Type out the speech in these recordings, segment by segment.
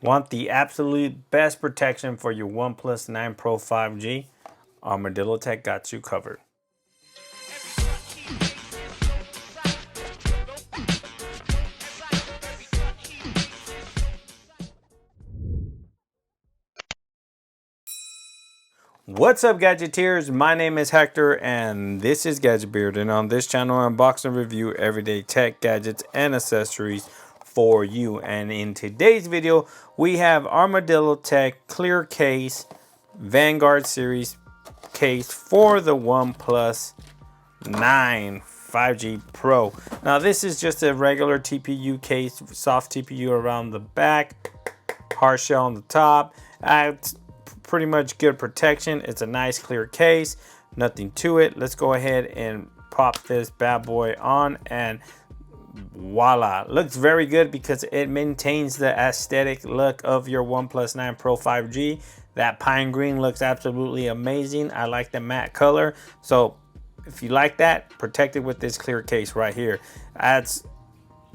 Want the absolute best protection for your OnePlus 9 Pro 5G? ArmadilloTek got you covered. What's up, Gadgeteers? My name is Hector and this is Gadget Beard, and on this channel I unbox and review everyday tech, gadgets, and accessories for you. And in today's video we have ArmadilloTek clear case Vanguard series case for the OnePlus 9 5G Pro. Now this is just a regular TPU case, soft TPU around the back, hard shell on the top. It's pretty much good protection. It's a nice clear case, nothing to it. Let's go ahead and pop this bad boy on, and voila, looks very good because it maintains the aesthetic look of your OnePlus 9 Pro 5G. That pine green looks absolutely amazing. I like the matte color, so if you like that, protect it with this clear case right here. Adds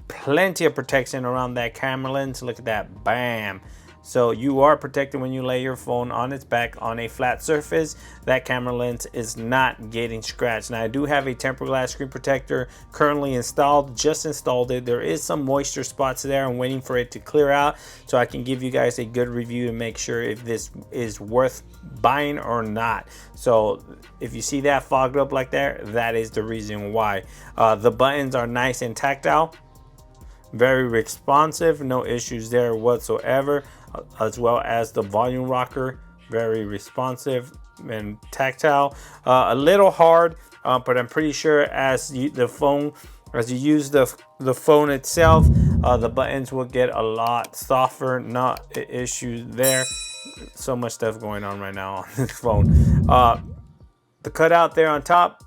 plenty of protection around that camera lens. Look at that, bam. So you are protected when you lay your phone on its back on a flat surface. That camera lens is not getting scratched. Now I do have a tempered glass screen protector currently installed, just installed it. There is some moisture spots there. I'm waiting for it to clear out so I can give you guys a good review to make sure if this is worth buying or not. So if you see that fogged up like that is the reason why. The buttons are nice and tactile, very responsive, no issues there whatsoever. As well as the volume rocker, very responsive and tactile. A little hard, but I'm pretty sure as you use the phone itself, the buttons will get a lot softer. Not an issue there. So much stuff going on right now on this phone. The cutout there on top,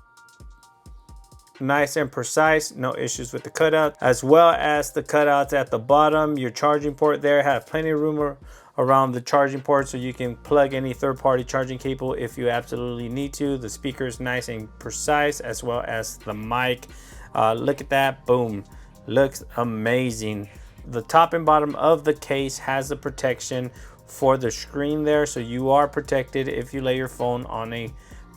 nice and precise, no issues with the cutout, as well as the cutouts at the bottom. Your charging port there have plenty of room around the charging port, so you can plug any third-party charging cable if you absolutely need to. The speaker is nice and precise, as well as the mic. Look at that, boom, looks amazing. The top and bottom of the case has the protection for the screen there, so you are protected if you lay your phone on a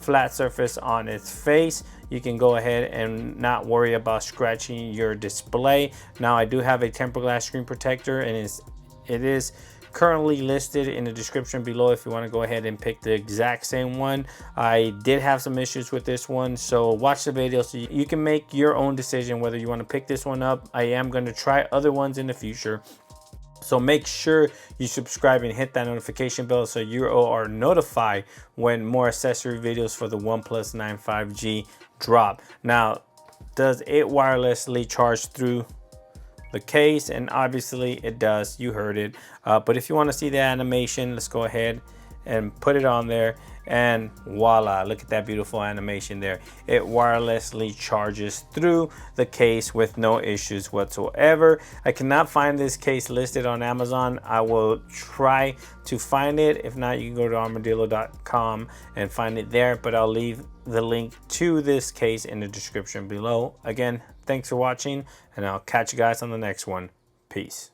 flat surface on its face. You can go ahead and not worry about scratching your display. Now I do have a tempered glass screen protector, and it is currently listed in the description below if you want to go ahead and pick the exact same one. I did have some issues with this one, so watch the video so you can make your own decision whether you want to pick this one up. I am going to try other ones in the future, so make sure you subscribe and hit that notification bell so you are notified when more accessory videos for the OnePlus 9 5G drop. Now, does it wirelessly charge through the case? And obviously it does, you heard it. But if you want to see the animation, let's go ahead and put it on there, and voila, look at that beautiful animation there. It wirelessly charges through the case with no issues whatsoever. I cannot find this case listed on Amazon. I will try to find it. If not, you can go to armadillo.com and find it there, but I'll leave the link to this case in the description below. Again, thanks for watching, and I'll catch you guys on the next one. Peace.